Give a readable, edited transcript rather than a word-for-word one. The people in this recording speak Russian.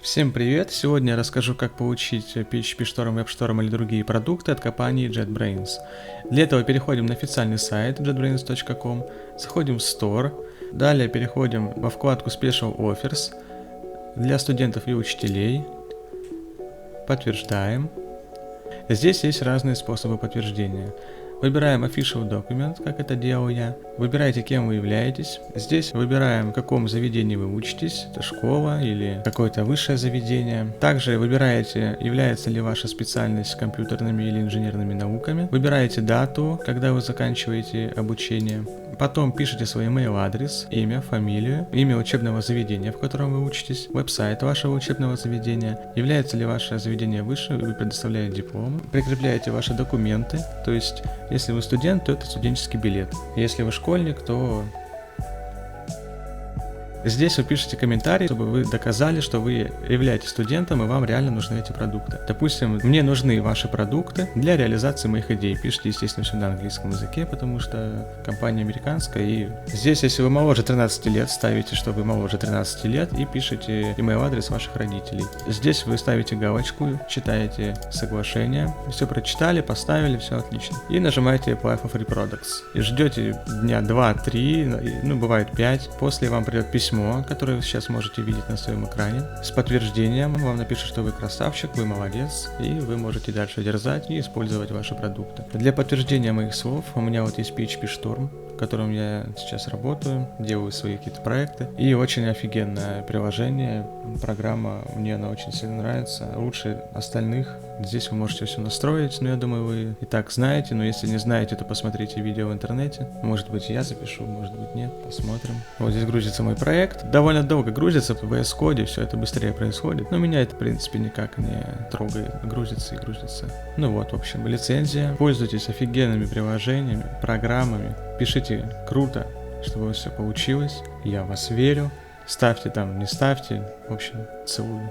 Всем привет! Сегодня я расскажу, как получить PHP Storm, WebStorm или другие продукты от компании JetBrains. Для этого переходим на официальный сайт jetbrains.com, заходим в Store, далее переходим во вкладку Special Offers для студентов и учителей, подтверждаем. Здесь есть разные способы подтверждения. Выбираем Official Document, как это делал я. Выбираете, кем вы являетесь. Здесь выбираем, в каком заведении вы учитесь. Это школа или какое-то высшее заведение. Также выбираете, является ли ваша специальность компьютерными или инженерными науками. Выбираете дату, когда вы заканчиваете обучение. Потом пишите свой email адрес, имя, фамилию, имя учебного заведения, в котором вы учитесь, веб-сайт вашего учебного заведения, является ли ваше заведение высшим и вы предоставляете диплом. Прикрепляете ваши документы, то есть если вы студент, то это студенческий билет. Если вы школьник, то здесь вы пишете комментарий, чтобы вы доказали, что вы являетесь студентом и вам реально нужны эти продукты. Допустим, мне нужны ваши продукты для реализации моих идей. Пишите, естественно, все на английском языке, потому что компания американская. И здесь, если вы моложе 13 лет, ставите, что вы моложе 13 лет и пишите email адрес ваших родителей. Здесь вы ставите галочку, читаете соглашение, все прочитали, поставили, все отлично. И нажимаете Apply for Free Products. И ждете дня 2-3, ну бывает 5. После вам придет письмо, которое вы сейчас можете видеть на своем экране, с подтверждением. Вам напишут, что вы красавчик, вы молодец, и вы можете дальше дерзать и использовать ваши продукты. Для подтверждения моих слов у меня вот есть PHP Storm, в котором я сейчас работаю, делаю свои какие-то проекты, и очень офигенное приложение, программа, мне она очень сильно нравится, лучше остальных. Здесь вы можете все настроить, но я думаю, вы и так знаете, но если не знаете, то посмотрите видео в интернете. Может быть, я запишу, может быть, нет, посмотрим. Вот здесь грузится мой проект. Довольно долго грузится, в VS Code все это быстрее происходит, но меня это, в принципе, никак не трогает, грузится и грузится. Ну вот, в общем, лицензия. Пользуйтесь офигенными приложениями, программами, пишите круто, чтобы у вас все получилось. Я в вас верю. Ставьте там, не ставьте. В общем, целую.